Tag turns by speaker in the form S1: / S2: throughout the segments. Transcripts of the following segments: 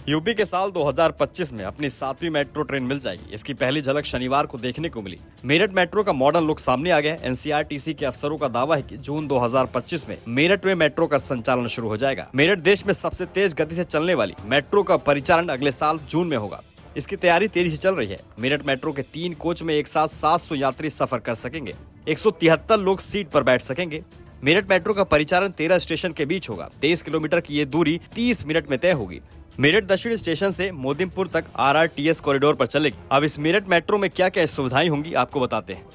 S1: UP के साल 2025 में अपनी 7वीं मेट्रो ट्रेन मिल जाएगी। इसकी पहली झलक शनिवार को देखने को मिली। मेरठ मेट्रो का मॉडर्न लुक सामने आ गया। एनसीआरटीसी के अफसरों का दावा है कि जून 2025 में मेरठ में मेट्रो का संचालन शुरू हो जाएगा। मेरठ देश में सबसे तेज गति से चलने वाली मेट्रो का परिचालन अगले साल जून में होगा। इसकी तैयारी तेजी से चल रही है। मेरठ मेट्रो के 3 कोच में एक साथ 700 यात्री सफर कर सकेंगे। 173 लोग सीट पर बैठ सकेंगे। मेरठ मेट्रो का परिचालन 13 स्टेशन के बीच होगा। 23 किलोमीटर की ये दूरी 30 मिनट में तय होगी। मेरठ दक्षिण स्टेशन से मोदिमपुर तक आरआरटीएस कॉरिडोर पर चलेगी। अब इस मेरठ मेट्रो में क्या क्या सुविधाएं होंगी आपको बताते हैं।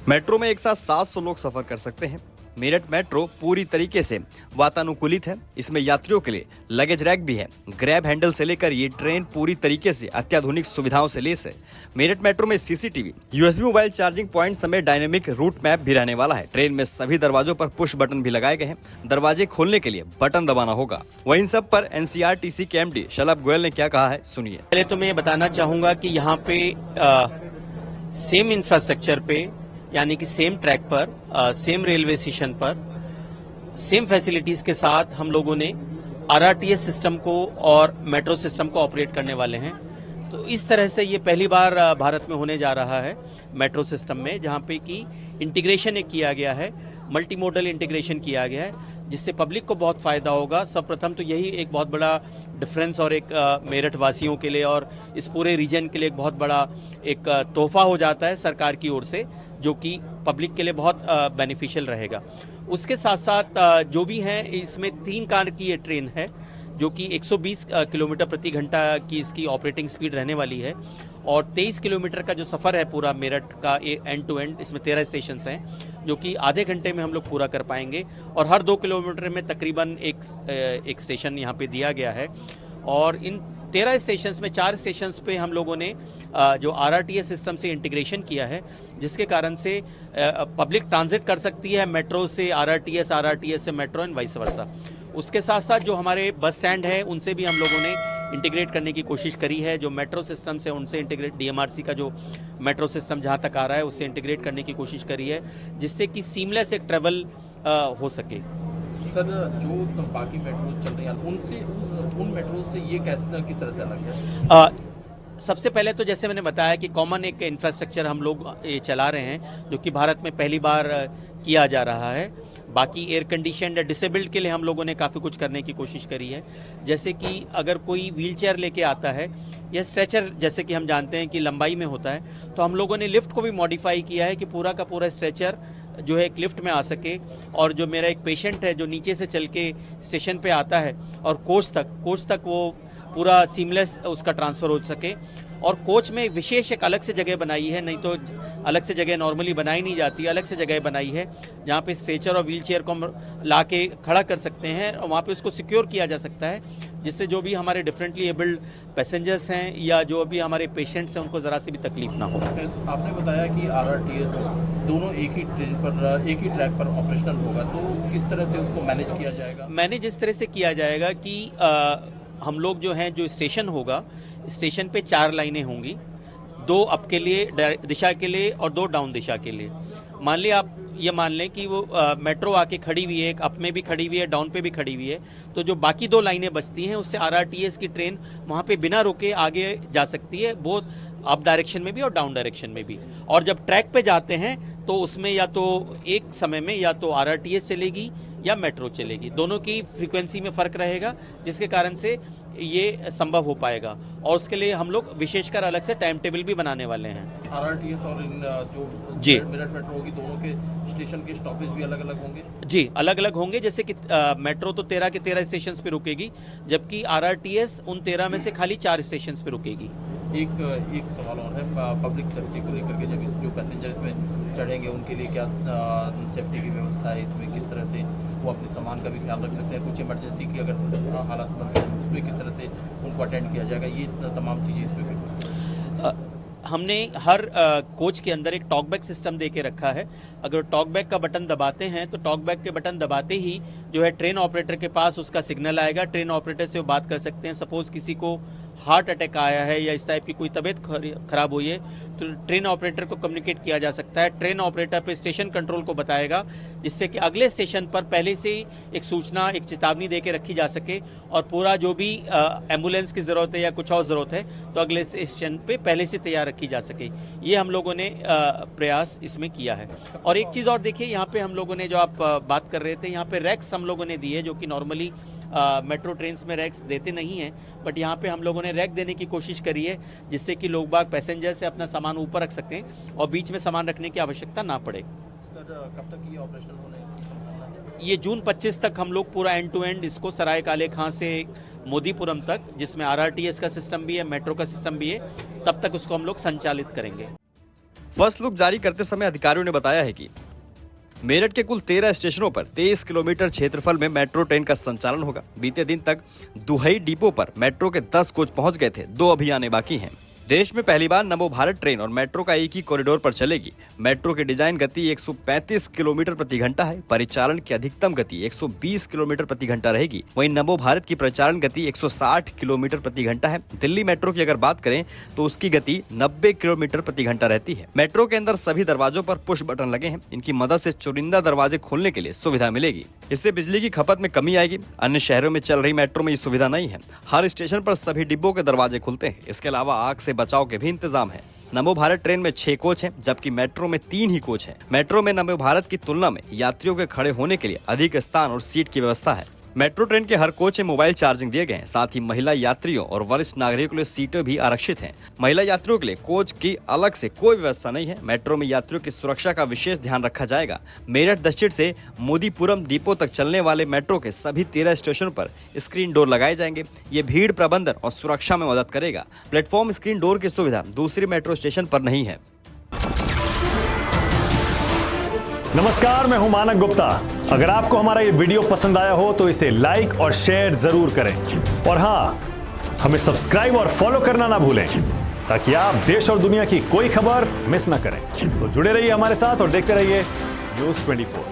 S1: मेट्रो में एक साथ 700 लोग सफर कर सकते हैं। मेरठ मेट्रो पूरी तरीके से वातानुकूलित है। इसमें यात्रियों के लिए लगेज रैक भी है। ग्रैब हैंडल से लेकर ये ट्रेन पूरी तरीके से अत्याधुनिक सुविधाओं से लेस है। मेरठ मेट्रो में CCTV, USB mobile charging point समेत डायनेमिक रूट मैप भी रहने वाला है। ट्रेन में सभी दरवाजों पर पुश बटन भी लगाए गए हैं। दरवाजे खोलने के लिए बटन दबाना होगा। वहीं इन सब पर एनसीआरटीसी के एमडी शलभ गोयल ने क्या कहा है, सुनिए।
S2: पहले तो मैं बताना चाहूंगा कि यहाँ पे सेम इंफ्रास्ट्रक्चर पे यानी कि सेम ट्रैक पर, सेम रेलवे स्टेशन पर, सेम फैसिलिटीज के साथ हम लोगों ने आरआरटीएस सिस्टम को और मेट्रो सिस्टम को ऑपरेट करने वाले हैं। तो इस तरह से ये पहली बार भारत में होने जा रहा है मेट्रो सिस्टम में, जहाँ पे कि इंटीग्रेशन एक किया गया है, मल्टी मोडल इंटीग्रेशन किया गया है, जिससे पब्लिक को बहुत फायदा होगा। सर्वप्रथम तो यही एक बहुत बड़ा डिफरेंस और एक मेरठ वासियों के लिए और इस पूरे रीजन के लिए एक बहुत बड़ा एक तोहफा हो जाता है सरकार की ओर से, जो कि पब्लिक के लिए बहुत बेनिफिशियल रहेगा। उसके साथ साथ जो भी है, इसमें 3 कार की ये ट्रेन है जो कि 120 किलोमीटर प्रति घंटा की इसकी ऑपरेटिंग स्पीड रहने वाली है और 23 किलोमीटर का जो सफ़र है पूरा मेरठ का एंड टू एंड, इसमें 13 स्टेशन हैं जो कि आधे घंटे में हम लोग पूरा कर पाएंगे और हर 2 किलोमीटर में तकरीबन एक स्टेशन यहाँ पे दिया गया है। और इन 13 स्टेशंस में 4 स्टेशंस पे हम लोगों ने जो आरआरटीएस सिस्टम से इंटीग्रेशन किया है, जिसके कारण से पब्लिक ट्रांजिट कर सकती है मेट्रो से आरआरटीएस, आरआरटीएस से मेट्रो एंड वाइस वर्सा। उसके साथ साथ जो हमारे बस स्टैंड है उनसे भी हम लोगों ने इंटीग्रेट करने की कोशिश करी है। जो मेट्रो सिस्टम से उनसे इंटीग्रेट, डीएमआरसी का जो मेट्रो सिस्टम जहाँ तक आ रहा है उससे इंटीग्रेट करने की कोशिश करी है, जिससे कि सीमलेस एक ट्रेवल हो सके।
S3: सर, जो बाकी मेट्रो चल रही हैं उन मेट्रो से ये किस तरह से अलग है?
S2: सबसे पहले तो जैसे मैंने बताया कि कॉमन एक इंफ्रास्ट्रक्चर हम लोग ये चला रहे हैं, जो कि भारत में पहली बार किया जा रहा है। बाकी एयर कंडीशन डिसेबल्ड के लिए हम लोगों ने काफ़ी कुछ करने की कोशिश करी है। जैसे कि अगर कोई व्हीलचेयर लेके आता है या स्ट्रेचर, जैसे कि हम जानते हैं कि लंबाई में होता है, तो हम लोगों ने लिफ्ट को भी मॉडिफाई किया है कि पूरा का पूरा स्ट्रेचर जो है एक लिफ्ट में आ सके और जो मेरा एक पेशेंट है जो नीचे से चल के स्टेशन पे आता है और कोच तक वो पूरा सीमलेस उसका ट्रांसफ़र हो सके। और कोच में विशेष एक अलग से जगह बनाई है, नहीं तो अलग से जगह नॉर्मली बनाई नहीं जाती, अलग से जगह बनाई है जहाँ पे स्ट्रेचर और व्हीलचेयर को हम ला के खड़ा कर सकते हैं और वहाँ पे उसको सिक्योर किया जा सकता है, जिससे जो भी हमारे डिफरेंटली एबल्ड पैसेंजर्स हैं या जो भी हमारे पेशेंट्स हैं उनको ज़रा सी भी तकलीफ ना हो।
S3: आपने बताया कि आरआरटीएस दोनों एक ही ट्रेन पर, एक ही ट्रैक पर ऑपरेशनल होगा, तो किस तरह से उसको मैनेज किया जाएगा?
S2: मैनेज इस तरह से किया जाएगा कि हम लोग जो हैं, जो स्टेशन होगा, स्टेशन पे 4 लाइनें होंगी, 2 अप के लिए दिशा के लिए और 2 डाउन दिशा के लिए। मान लिया आप ये मान लें कि वो मेट्रो आके खड़ी हुई है, एक अप में भी खड़ी हुई है, डाउन पे भी खड़ी हुई है, तो जो बाकी 2 लाइनें बचती हैं उससे आरआरटीएस की ट्रेन वहाँ पे बिना रुके आगे जा सकती है, बोथ अप डायरेक्शन में भी और डाउन डायरेक्शन में भी। और जब ट्रैक पे जाते हैं तो उसमें या तो एक समय में या तो आरआरटीएस चलेगी या मेट्रो चलेगी, दोनों की फ्रीक्वेंसी में फ़र्क रहेगा, जिसके कारण से ये संभव हो पाएगा। और उसके लिए हम लोग विशेषकर अलग से टाइम टेबल भी बनाने वाले हैं।
S3: आरआरटीएस और इन जो
S2: जी
S3: मेरठ मेट्रो होगी, दोनों के स्टेशन के स्टॉपेज भी अलग अलग होंगे?
S2: जी, अलग अलग होंगे। जैसे कि मेट्रो तो 13 के 13 स्टेशन पे रुकेगी, जबकि आरआरटीएस उन 13 में से खाली 4 स्टेशन पे रुकेगी।
S3: एक सवाल और है, पब्लिक सेफ्टी को लेकर के, जब जो पैसेंजर इसमें चढ़ेंगे उनके लिए क्या सेफ्टी की व्यवस्था है? इसमें किस तरह से वो अपने सामान का भी ख्याल रख सकते हैं? कुछ इमरजेंसी की अगर हालात बनते हैं उसमें किस तरह से उनको अटेंड किया जाएगा? ये तमाम चीज़ें इसमें
S2: हमने हर कोच के अंदर एक टॉकबैक सिस्टम दे के रखा है। अगर टॉकबैक का बटन दबाते हैं तो टॉकबैक के बटन दबाते ही जो है ट्रेन ऑपरेटर के पास उसका सिग्नल आएगा, ट्रेन ऑपरेटर से वो बात कर सकते हैं। सपोज किसी को हार्ट अटैक आया है या इस टाइप की कोई तबीयत खराब हुई है तो ट्रेन ऑपरेटर को कम्युनिकेट किया जा सकता है। ट्रेन ऑपरेटर पे स्टेशन कंट्रोल को बताएगा, जिससे कि अगले स्टेशन पर पहले से ही एक सूचना, एक चेतावनी दे के रखी जा सके और पूरा जो भी एम्बुलेंस की ज़रूरत है या कुछ और ज़रूरत है तो अगले स्टेशन पे पहले से तैयार रखी जा सके। ये हम लोगों ने प्रयास इसमें किया है। और एक चीज़ और देखिए, यहाँ पे हम लोगों ने जो आप बात कर रहे थे, यहाँ पे रैक्स हम लोगों ने दिए, जो कि नॉर्मली मेट्रो ट्रेन्स में रैक्स देते नहीं हैं, बट यहाँ पे हम लोगों ने रैक देने की कोशिश करी है, जिससे कि लोग बाग पैसेंजर से अपना सामान ऊपर रख सकें और बीच में सामान रखने की आवश्यकता ना पड़े।
S3: सर कब तक ये ऑपरेशनल होने की संभावना है?
S2: ये जून 25 तक हम लोग पूरा एंड टू एंड इसको सराय काले खां से मोदीपुरम तक, जिसमें RRTS का सिस्टम भी है, मेट्रो का सिस्टम भी है, तब तक उसको हम लोग संचालित करेंगे।
S1: फर्स्ट लुक जारी करते समय अधिकारियों ने बताया है कि मेरठ के कुल 13 स्टेशनों पर 23 किलोमीटर क्षेत्रफल में मेट्रो ट्रेन का संचालन होगा। बीते दिन तक दुहई डिपो पर मेट्रो के 10 कोच पहुंच गए थे, 2 अभी आने बाकी हैं। देश में पहली बार नमो भारत ट्रेन और मेट्रो का एक ही कॉरिडोर पर चलेगी। मेट्रो की डिजाइन गति 135 किलोमीटर प्रति घंटा है। परिचालन की अधिकतम गति 120 किलोमीटर प्रति घंटा रहेगी। वहीं नमो भारत की परिचालन गति 160 किलोमीटर प्रति घंटा है। दिल्ली मेट्रो की अगर बात करें तो उसकी गति 90 किलोमीटर प्रति घंटा रहती है। मेट्रो के अंदर सभी दरवाजों पर पुश बटन लगे हैं। इनकी मदद से चुनिंदा दरवाजे खोलने के लिए सुविधा मिलेगी। इससे बिजली की खपत में कमी आएगी। अन्य शहरों में चल रही मेट्रो में ये सुविधा नहीं है। हर स्टेशन पर सभी डिब्बों के दरवाजे खुलते हैं। इसके अलावा आग से बचाव के भी इंतजाम है। नमो भारत ट्रेन में 6 कोच हैं, जबकि मेट्रो में 3 ही कोच हैं। मेट्रो में नमो भारत की तुलना में यात्रियों के खड़े होने के लिए अधिक स्थान और सीट की व्यवस्था है। मेट्रो ट्रेन के हर कोच में मोबाइल चार्जिंग दिए गए हैं। साथ ही महिला यात्रियों और वरिष्ठ नागरिकों के लिए सीटें भी आरक्षित हैं। महिला यात्रियों के लिए कोच की अलग से कोई व्यवस्था नहीं है। मेट्रो में यात्रियों की सुरक्षा का विशेष ध्यान रखा जाएगा। मेरठ दक्षिण से मोदीपुरम डिपो तक चलने वाले मेट्रो के सभी 13 स्टेशनों पर स्क्रीन डोर लगाए जाएंगे। ये भीड़ प्रबंधन और सुरक्षा में मदद करेगा। प्लेटफॉर्म स्क्रीन डोर की सुविधा दूसरी मेट्रो स्टेशन पर नहीं है।
S4: नमस्कार, मैं हूं मानक गुप्ता। अगर आपको हमारा ये वीडियो पसंद आया हो तो इसे लाइक और शेयर जरूर करें और हाँ, हमें सब्सक्राइब और फॉलो करना ना भूलें, ताकि आप देश और दुनिया की कोई खबर मिस ना करें। तो जुड़े रहिए हमारे साथ और देखते रहिए News 24।